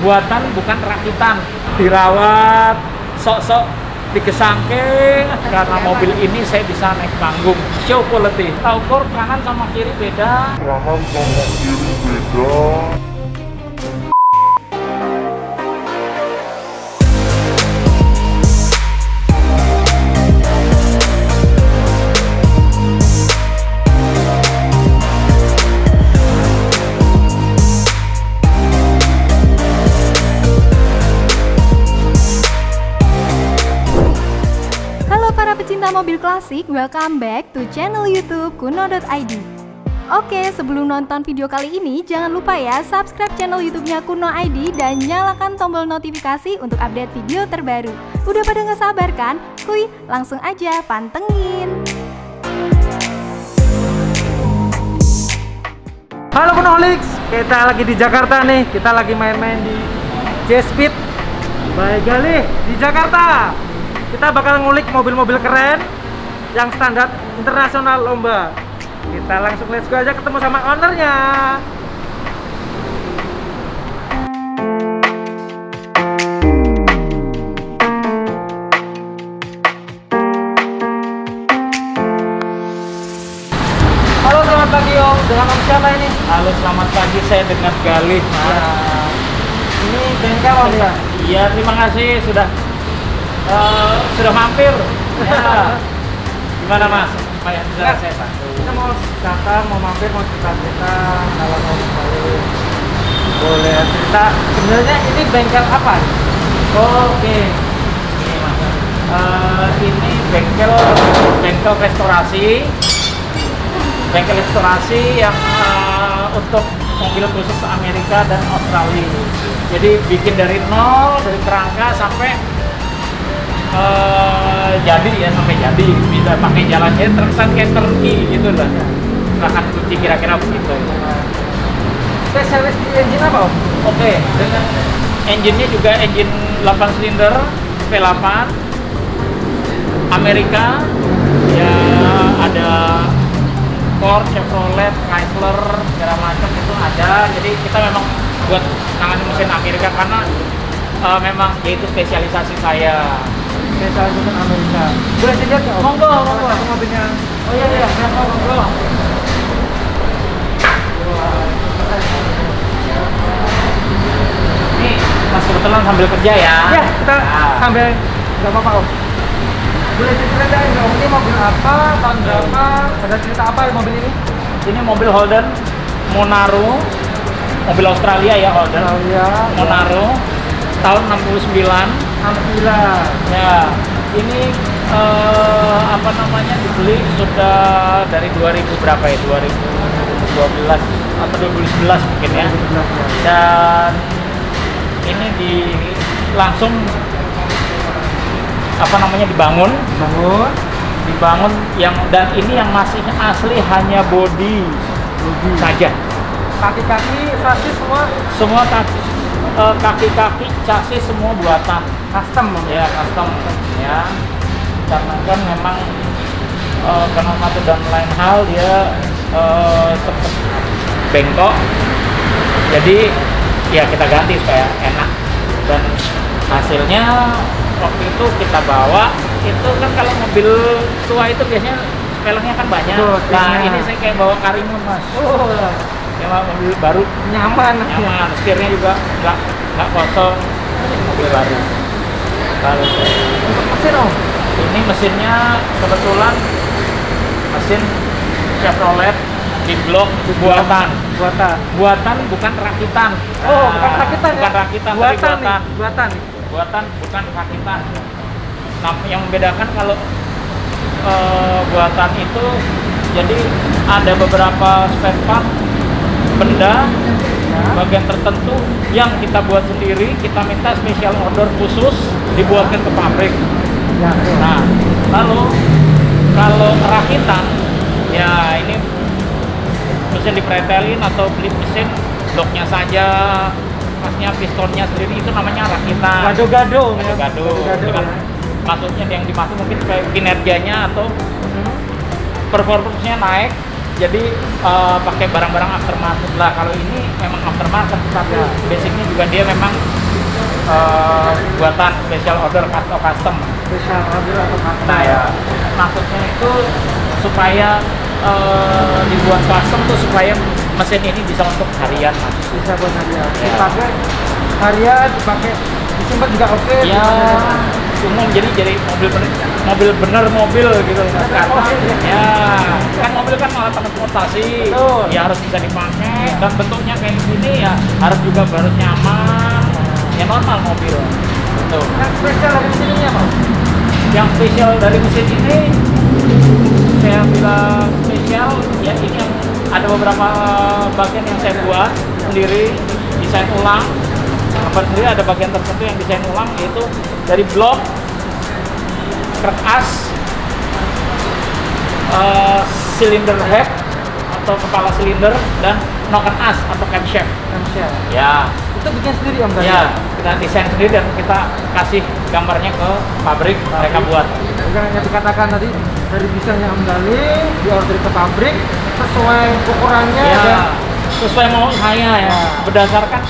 buatan bukan rakitan. Dirawat, sok-sok digesangking, karena mobil ini saya bisa naik panggung. Show quality. Ukur kanan sama kiri beda. Pecinta mobil klasik, welcome back to channel YouTube Kuno.id. Oke, sebelum nonton video kali ini, jangan lupa ya subscribe channel YouTube-nya Kuno.id dan nyalakan tombol notifikasi untuk update video terbaru. Udah pada nggak sabar kan? Kuy, langsung aja pantengin. Halo Kunoholics, kita lagi di Jakarta nih. Kita lagi main-main di J-Speed by Galih di Jakarta. Kita bakal ngulik mobil-mobil keren yang standar internasional lomba. Kita langsung let's go aja ketemu sama ownernya. Halo, selamat pagi Om. Dengan Om siapa ini? Halo, selamat pagi. Saya dengan Galih. Ini bengkel Om ya? Iya, terima kasih sudah mampir. Ya. Gimana Mas? Supaya bisa saya bantu. Kita mau datang, mau mampir, mau cerita-cerita. Kalau mau balik, boleh cerita. Sebenarnya ini bengkel apa? Oke. Ini Mas. Ini bengkel restorasi. Bengkel restorasi yang untuk mobil khusus Amerika dan Australia. Jadi bikin dari nol, dari kerangka sampai jadi ya, sampai jadi bisa pakai jalannya terkesan kayak turki gitu lah. Silahkan kunci kira-kira begitu. Spesialis di engine apa Om? Oke, dengan engine-nya juga engine 8 silinder V8 Amerika ya, ada Ford, Chevrolet, Chrysler, segala macam itu ada. Jadi kita memang buat nangani mesin Amerika karena memang itu spesialisasi saya. Spesialis untuk Amerika. Boleh dilihat nggak Om? Monggo, monggo. Satu mobilnya. Oh iya, monggo. Ini Mas kebetulan sambil kerja ya? Ya, kita sambil nggak apa-apa Om. Boleh diceritain dong, ini mobil apa, tahun berapa, ada cerita apa mobil ini? Ini mobil Holden Monaro, mobil Australia ya, Holden Monaro, tahun 69. Alhamdulillah. Ya, ini apa namanya, dibeli sudah dari 2000 berapa ya? 2012 atau 2011 mungkin ya. Dan ini langsung apa namanya dibangun yang, dan ini yang masih asli hanya body saja. Kaki-kaki, sasis semua kaki-kaki, chassis semua buatan custom ya, custom ya. Karena kan memang karena satu dan lain hal dia sempat bengkok, jadi ya kita ganti supaya enak. Dan hasilnya waktu itu kita bawa, itu kan kalau mobil tua itu biasanya pelengnya kan banyak. Nah ini saya kayak bawa Karimun Mas. Ya, mobil baru nyaman, setirnya juga nggak kosong, mobil baru. Kalau untuk mesin Om, ini mesinnya kebetulan mesin Chevrolet di blok buatan bukan rakitan. Bukan rakitan, bukan ya? rakitan, buatan bukan rakitan. Nah, yang membedakan kalau buatan itu, jadi ada beberapa spare part benda bagian tertentu yang kita buat sendiri, kita minta special order khusus dibuatkan ke pabrik. Nah, lalu kalau rakitan ya ini mesin dipretelin atau beli mesin bloknya saja, masnya pistonnya sendiri, itu namanya rakitan. Gado-gado. Maksudnya yang dimaksud mungkin kayak kinerjanya atau performance-nya naik, jadi pakai barang-barang aftermarket lah. Kalau ini memang aftermarket, tapi basicnya juga dia memang buatan special order atau custom. Special order atau custom. Nah ya, maksudnya itu supaya dibuat custom tuh supaya mesin ini bisa untuk harian, Mas. Bisa buat harian. Ya. Dipakai harian, dipakai disimpan juga oke. Ya, umum jadi mobil bener mobil gitu. Karena ya kan mobil kan alat transportasi, ya harus bisa dipakai dan bentuknya kayak gini ya harus juga harus nyaman, ya normal mobil. Betul. Yang spesial dari mesin ini apa? Yang spesial dari mesin ini saya bilang spesial ya, ini yang ada beberapa bagian yang saya buat sendiri, desain ulang. Sendiri ada bagian tertentu yang desain ulang, yaitu dari blok, krek as, silinder head atau kepala silinder, dan noken as atau camshaft. Ya, itu bikin sendiri Om tadi? Ya, kita desain sendiri dan kita kasih gambarnya ke pabrik, mereka buat. Bukan hanya dikatakan tadi dari desainnya Om Gali, diorder ke pabrik sesuai ukurannya. Ya, sesuai mau saya ya, berdasarkan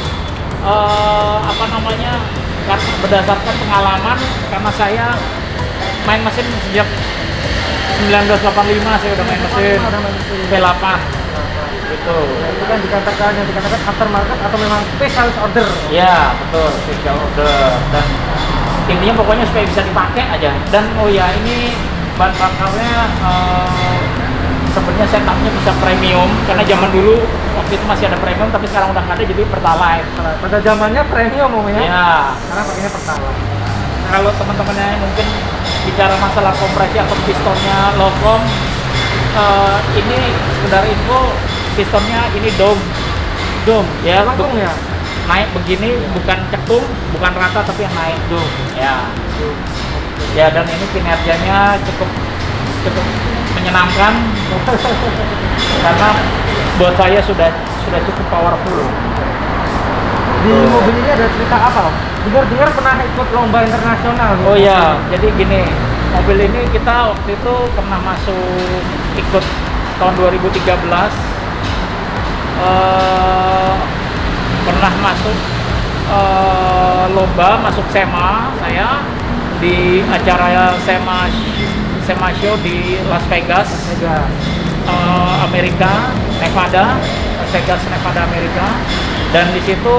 apa namanya, karena berdasarkan pengalaman, karena saya main mesin sejak 1985 saya udah main mesin V8 gitu. Nah, itu kan yang dikatakan aftermarket atau memang special order. Ya betul, special order, dan intinya pokoknya supaya bisa dipakai aja. Dan oh ya, ini bahan bakarnya sebenarnya setupnya bisa premium, karena zaman dulu waktu itu masih ada premium, tapi sekarang udah nggak ada, jadi pertalite. Pada zamannya premium Om ya? Ya. Sekarang pakainya pertalite. Kalau teman-temannya mungkin bicara masalah kompresi atau pistonnya lokom, ini sekedar info, pistonnya ini dome ya, Lengkung ya? naik begini, bukan cekung, bukan rata, tapi yang naik dome ya. Ya, dan ini kinerjanya cukup menyenangkan karena buat saya sudah cukup powerful. Di mobil ini ada cerita apa Om? Dengar pernah ikut lomba internasional gitu? Oh iya, jadi gini, mobil ini kita waktu itu pernah masuk ikut tahun 2013, pernah masuk lomba, masuk SEMA saya di acara SEMA show di Las Vegas, Amerika, Nevada, Las Vegas, Nevada, Amerika. Dan di situ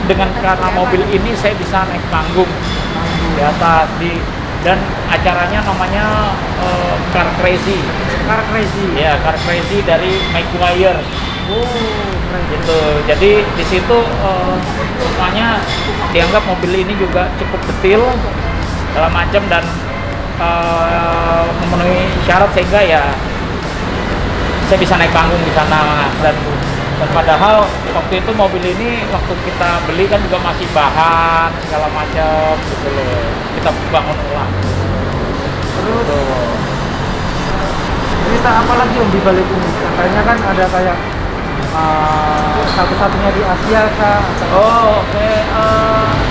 karena mobil ini saya bisa naik panggung di atas, dan acaranya namanya Car Crazy. Ya, Car Crazy dari Mike Wire. Gitu. Jadi di situ rupanya dianggap mobil ini juga cukup detail segala macam dan memenuhi syarat, sehingga ya saya bisa naik panggung di sana. Dan padahal waktu itu mobil ini waktu kita beli kan juga masih bahan segala macam gitu loh, kita bangun ulang. Terus cerita apa lagi Om di balik ini? Katanya kan ada kayak satu-satunya di Asia kah? Oh oke.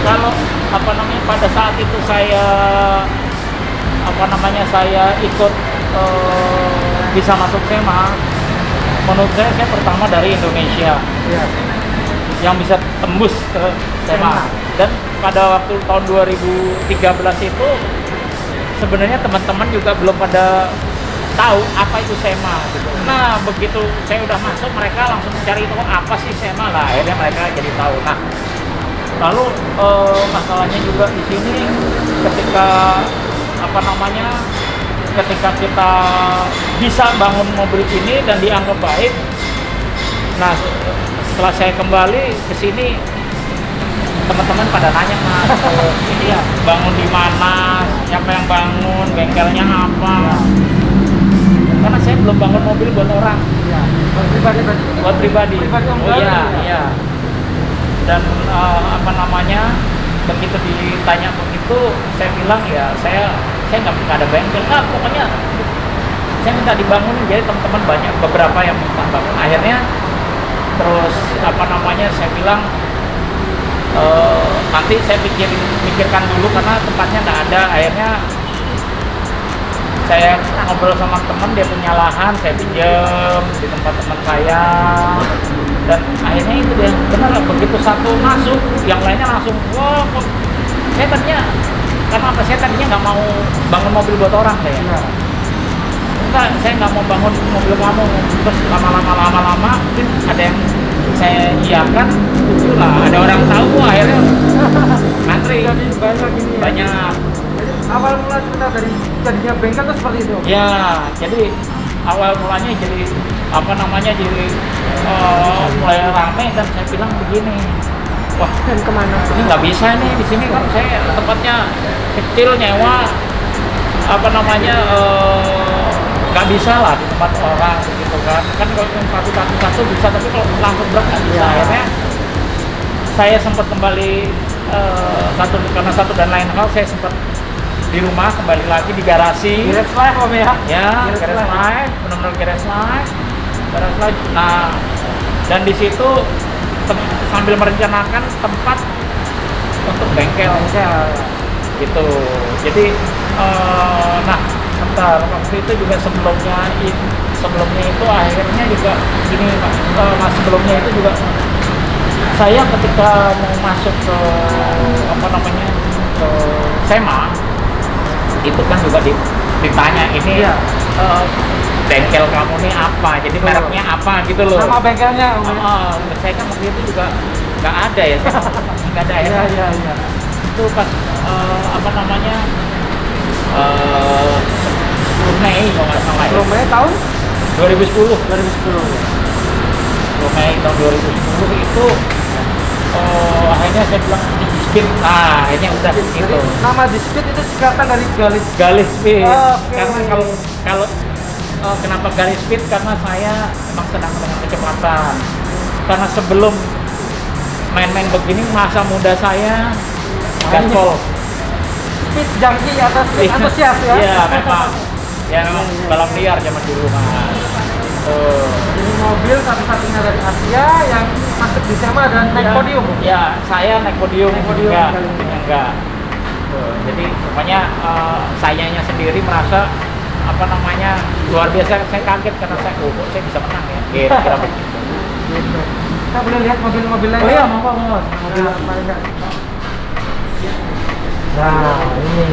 Kalau apa namanya, pada saat itu saya saya ikut bisa masuk SEMA, menurut saya pertama dari Indonesia yang bisa tembus ke SEMA. Dan pada waktu tahun 2013 itu sebenarnya teman-teman juga belum pada tahu apa itu SEMA gitu. Nah begitu saya udah masuk, mereka langsung mencari itu apa sih SEMA lah, akhirnya mereka jadi tahu. Nah lalu masalahnya juga di sini ketika ketika kita bisa bangun mobil ini dan dianggap baik. Nah setelah saya kembali ke sini, teman-teman pada nanya, Mas, ini ya bangun di mana, siapa yang bangun, bengkelnya apa? Karena saya belum bangun mobil buat orang, buat pribadi. Oh iya. Dan begitu ditanya begitu, saya bilang ya saya nggak ada bengkel. Pokoknya saya minta dibangunin. Jadi teman-teman banyak, beberapa yang minta bangun. Akhirnya terus saya bilang nanti saya pikirkan dulu karena tempatnya nggak ada. Akhirnya saya ngobrol sama temen, dia punya lahan, saya pinjam di tempat teman saya, dan akhirnya itu dia benar, begitu satu masuk, yang lainnya langsung wah kok. Saya tadinya, karena apa, saya tadinya nggak mau bangun mobil buat orang saya. Enggak, saya nggak mau bangun mobil kamu. Terus lama-lama ada yang saya iakan, lah ada orang tahu, akhirnya ngantri banyak. Awal mula cerita dari jadinya bengkel itu seperti itu? Ya, jadi awal mulanya jadi apa namanya, jadi mulai ramai, dan saya bilang begini, wah Dan kemana? ini nggak bisa nih, di sini kan saya tempatnya kecil, nyewa apa namanya, nggak bisa lah di tempat orang gitu kan. Kalau yang satu bisa, tapi kalau langsung berat nggak bisa. Akhirnya saya sempat kembali karena satu dan lain hal, saya sempat di rumah, kembali lagi di garasi. Garage live om ya? Ya, garage live, benar-benar garage live. Nah, dan di situ sambil merencanakan tempat untuk bengkel gitu. Jadi nah, bentar, waktu itu juga sebelumnya itu akhirnya juga gini Mas, sebelumnya itu juga saya ketika mau masuk ke apa namanya, ke SEMA itu kan juga ditanya ini bengkel kamu nih apa, jadi mereknya apa gitu loh. Nama bengkelnya saya kan waktu itu juga nggak ada ya, nggak ada ya. Iya. Itu pas apa namanya, 10 Mei kalau nggak salah ya. 10 Mei tahun 2010. 2010 ya. 10 Mei tahun 2010 itu akhirnya saya bilang dispit. Nah, akhirnya udah gitu. Nama dispit itu singkatan dari Galis Speed. Okay. Karena kalau kenapa Galis Speed, karena saya memang sedang dengan kecepatan. Karena sebelum main-main begini, masa muda saya gaspol. Speed junkie atau speed antusias ya? Iya, memang balap liar zaman dulu kan. Ini mobil satu-satunya dari Asia yang masuk di SEMA dan naik podium. Ya, saya naik podium. Enggak. Jadi pokoknya sayanya sendiri merasa apa namanya, luar biasa. Saya kaget karena kok saya bisa menang ya. Kira-kira begitu. Kita boleh lihat mobil-mobil lain. Oh iya, mau mobil paling enggak. Nah, ini.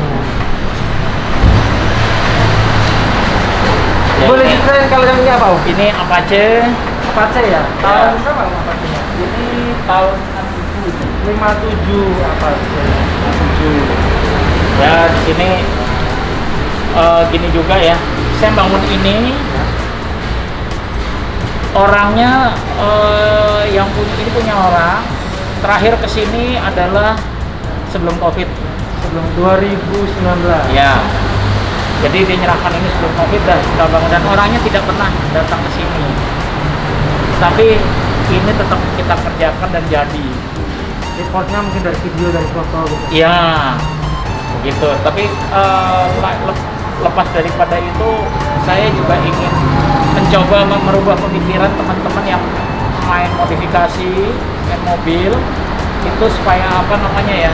Ya, boleh diceritain kalau yang ini apa? Ini Apache ya? Tahun berapa Apache-nya? Ini tahun 57 Apache. 57. Ya, di sini gini juga ya. Saya bangun ini, orangnya yang ini punya orang. Terakhir kesini adalah sebelum COVID. Sebelum 2019. Ya. Jadi dia nyerahkan ini sebelum COVID dan sudah bangun, dan orangnya tidak pernah datang ke sini. Tapi ini tetap kita kerjakan dan jadi. Reportnya mungkin dari video, dari foto gitu. Iya, begitu. Tapi lepas daripada itu, saya juga ingin mencoba merubah pemikiran teman-teman yang main modifikasi, main mobil itu, supaya apa namanya ya?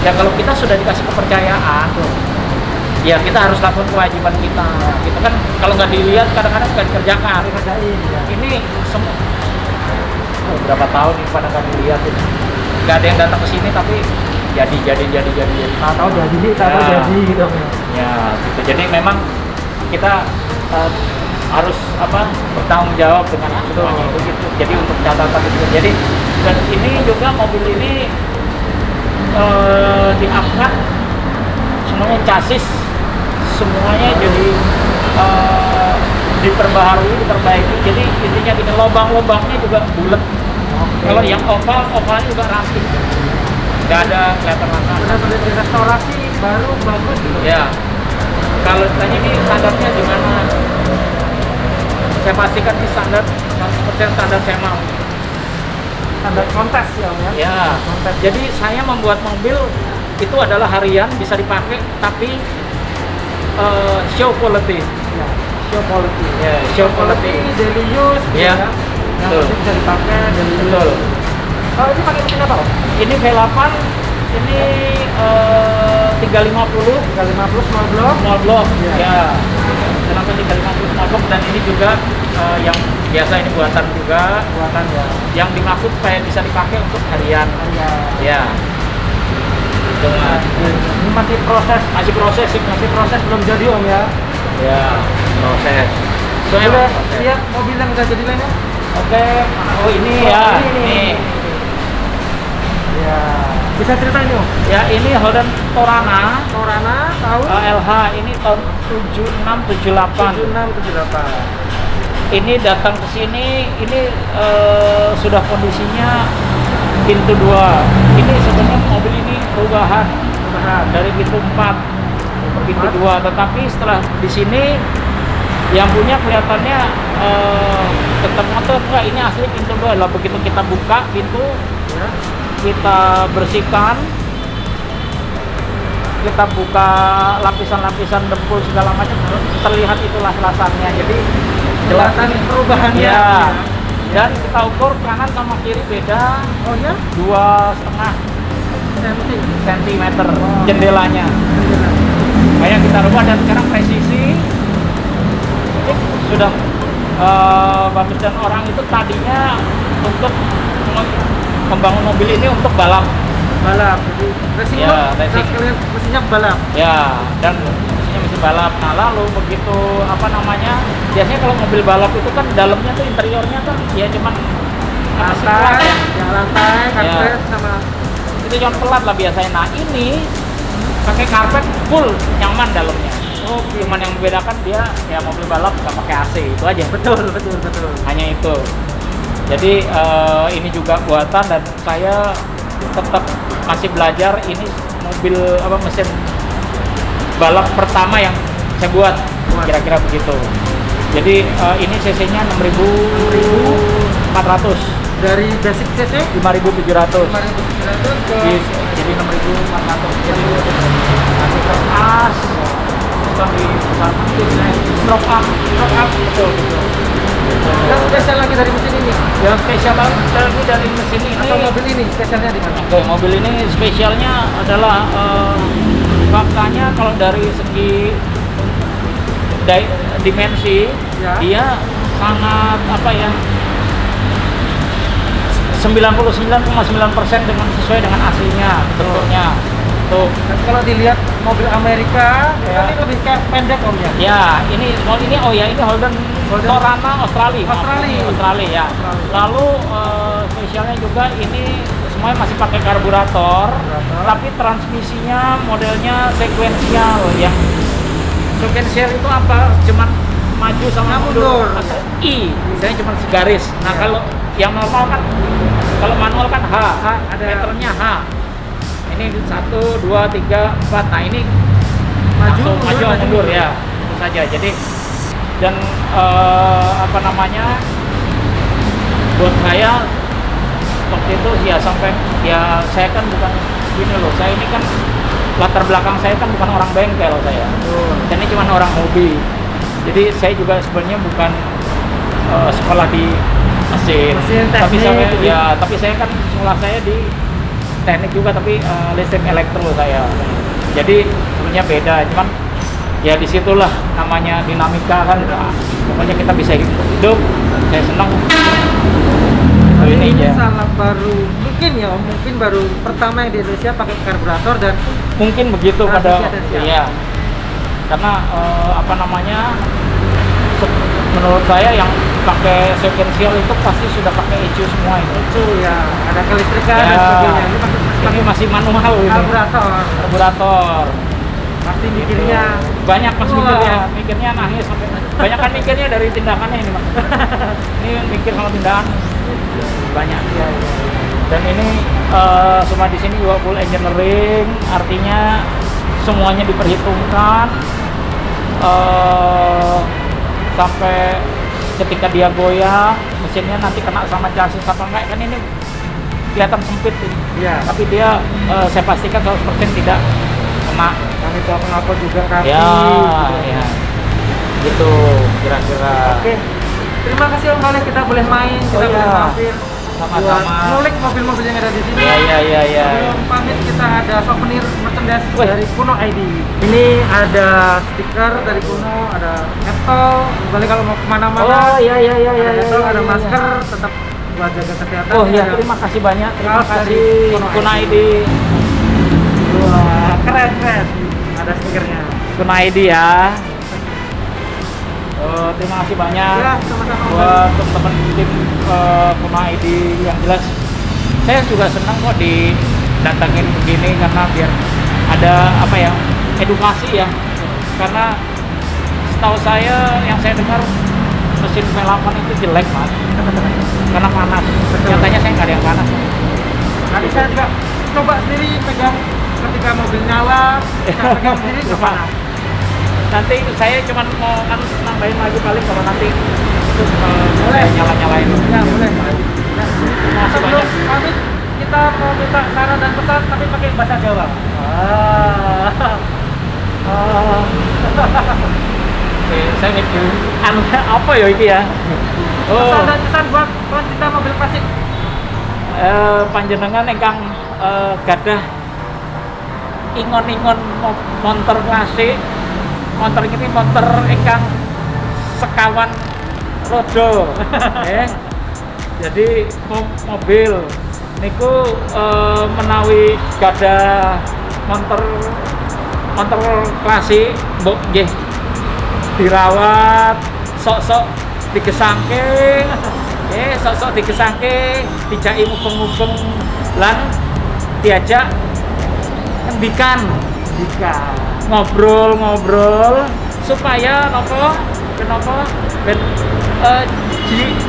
Ya kalau kita sudah dikasih kepercayaan tuh, ya kita harus lakukan kewajiban kita. Gitu kan, kalau nggak dilihat kadang-kadang nggak dikerjakan. Ini semua berapa tahun ini pada nggak dilihat ini. Nggak ada yang datang ke sini tapi jadi. Tahu jadi gitu. Ya, gitu. Jadi memang kita harus bertanggung jawab dengan semuanya itu gitu. Jadi untuk catatan itu. Jadi dan ini juga mobil ini diangkat semuanya, chassis semuanya jadi diperbaharui, diperbaiki. Jadi intinya gini, lubang-lubangnya juga bulat. Kalau yang ovalnya juga rapi, nggak ada kelihatan langka. Benar-benar restorasi baru, bagus gitu. Ya, kalau ditanya ini standarnya gimana, saya pastikan ini standar 100% standar SEMA. Standar kontes ya om ya? Ya, jadi saya membuat mobil itu adalah harian, bisa dipakai, tapi show quality. Ya, show quality. Ya, show quality. Daily use. Ya, yang penting bisa dipakai daily use. Betul. Ini pakai mesin apa om? Ini V8, ini 350 small block. small block. Iya. Ya. Kenapa 350 small block, dan ini juga yang biasa ini buatan juga. Buatan ya. Yang dimaksud supaya bisa dipakai untuk harian. Ya. Dengan Ini masih proses belum jadi Om ya. ya proses. Boleh lihat mobil yang udah jadi lainnya? Oke. Oh ini ya. Ini. Ya. Bisa ceritain Om? Ya ini Holden Torana. Tahun LH ini tahun 7678. 7678. Ini datang ke sini, ini sudah kondisinya pintu 2. Ini sebenarnya mobil ini perubahan dari pintu 4 ke pintu 2, tetapi setelah di sini yang punya kelihatannya tetap motor enggak, ini asli pintu 2. Lah begitu kita buka pintu, Ya. kita bersihkan, kita buka lapisan-lapisan dempul segala macam, terlihat itulah lasannya. Jadi jelas Kelihatan perubahannya. ya. Dan kita ukur kanan sama kiri beda Oh ya? 2,5 cm jendelanya. Makanya kita rubah, dan sekarang presisi sudah bagus. Dan orang itu tadinya untuk membangun mobil ini untuk balap. Jadi racing Ya, mode, racing. sekalian mesinnya balap. Ya, dan mesinnya mesin balap. Nah, lalu begitu biasanya kalau mobil balap itu kan dalamnya tuh, interiornya kan ya cuman Lantai, karpet sama itu cuma pelat lah biasanya. Nah, ini pakai karpet full, nyaman dalamnya. Cuman yang membedakan dia ya mobil balap nggak pakai AC, itu aja. betul. Hanya itu. Jadi ini juga buatan, dan saya tetap masih belajar. Ini mobil mesin balap pertama yang saya buat, kira-kira begitu. Jadi ini cc-nya 6.400. Dari basic cc 5.700. 5.700 ke Jadi 6.400. Jadi as di stroke up, betul. yang spesial lagi dari mesin ini. Yang spesial lagi dari mesin ini, Atau mobil ini spesialnya di mana? Oke, mobil ini spesialnya adalah faktanya kalau dari segi dimensi, Ya. dia sangat 99,9% dengan sesuai dengan aslinya bentuknya. Tuh. Dan kalau dilihat mobil Amerika, Ya. ini lebih kayak pendek Om ya. Ya, ini ini Holden Torana Australia. Australia. Ya. Lalu spesialnya juga ini semuanya masih pakai karburator, tapi transmisinya modelnya sekuensial. Yang sekuensial itu apa? Cuman maju sama mundur. I, misalnya cuma segaris. Nah, kalau yang normal kan, kalau manual kan H, ada meternya H. Ini 1, 2, 3, 4. Nah, ini maju mundur ya, itu saja. Jadi dan buat saya waktu itu ya sampai ya saya kan bukan gini loh, saya ini kan latar belakang saya kan bukan orang bengkel saya. Saya ini cuma orang hobi. Jadi saya juga sebenarnya bukan sekolah di mesin tapi saya tapi saya kan sekolah saya di teknik juga, tapi listrik elektro saya. Jadi sebenarnya beda, cuman ya disitulah namanya dinamika kan. Pokoknya kita bisa hidup, saya senang. Ini salah baru mungkin baru pertama yang di Indonesia pakai karburator, dan mungkin begitu pada iya. Karena menurut saya yang pakai sekuensial itu pasti sudah pakai ECU semua ini. Itu ya, ada kelistrikan Ya, dan sebagainya. ini masih manual ini. Karburator. Pasti mikirnya Banyak mas mikirnya nangis. Banyak kan mikirnya dari tindakannya ini mas. Ini mikir sama tindakan banyak. ya. Dan ini semua di sini juga full engineering, artinya semuanya diperhitungkan sampai ketika dia goyang mesinnya nanti kena sama chassis apa enggak, kan ini kelihatan sempit ini. Iya. Tapi dia saya pastikan 100% tidak kena. Kami itu apa juga kaki. Ya, gitu kira-kira. Oke. Terima kasih Om Khalid, kita boleh main, kita boleh mampir. Sama-sama. Ngulik mobil-mobil yang ada di sini. Iya. Sebelum pamit kita ada souvenir merchandise Wih. dari Kuno ID. Ini ada stiker dari Kuno, ada Apple. Kembali kalau mau kemana-mana. Oh iya iya iya iya. Ada Apple, iya, ada iya. masker, tetap buat jaga kesehatan. Oh iya, Ada terima kasih banyak. Terima kaos dari kasih Kuno Kuno ID. Wah, keren keren. Ada stikernya. Kuno ID ya. Oh, terima kasih banyak Ya, sama-sama. buat teman-teman tim Kuno ID. Yang jelas saya juga senang kok didatangin begini karena biar ada apa ya, edukasi ya. Karena setahu saya, yang saya dengar mesin V8 itu jelek mas, karena panas. Nyatanya saya nggak ada yang panas. Tadi saya juga coba sendiri pegang ketika mobil nyala, saya pegang sendiri nggak panas. Nanti saya cuma mau nambahin lagi paling kalau nanti itu Boleh. nyala-nyalain. Ya boleh. Nah, Terima kasih sebelum banyak. pamit kita mau minta saran dan pesan tapi pakai bahasa Jawa. Oke, saya mikir apa ya ini ya? Pesan dan pesan buat pencinta mobil klasik. Panjenengan ingkang gadah ingon-ingon montor klasik. Montor ini montor ingkang sekawan roda. Jadi mobil niku menawi gadah montor klasik mbok nggih dirawat, sok-sok digesangke, sok-sok digesangke, dijaki mubeng-mubeng lan diajak ngendikan, ngobrol supaya kenapa ben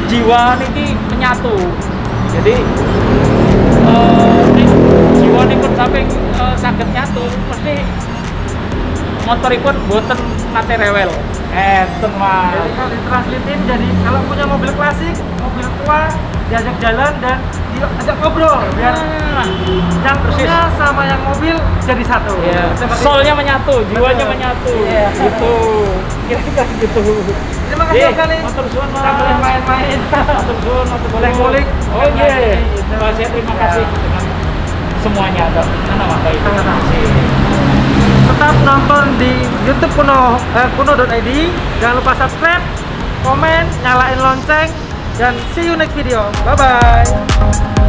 jiwa niki menyatu. Jadi jiwa niki sampai saged nyatu mesti motoripun boten nate rewel. Enten mas. Jadi kalau ditranslatein jadi kalau punya mobil klasik, mobil tua diajak jalan dan diajak ngobrol biar yang punya sama yang mobil jadi satu. Iya. Seperti- Soulnya menyatu, jiwanya Betul. menyatu. Iya. Gitu. Kira-kira gitu. Terima kasih sekali. Motor suwun mas. Kita boleh main-main. Motor suwun, motor Boleh ngulik. Oh iya. Gitu. Terima Ya. kasih dengan semuanya. Mana mas baik. Terima kasih. Tetap nonton di YouTube kuno.id. Jangan lupa subscribe, komen, nyalain lonceng, dan see you next video. Bye bye.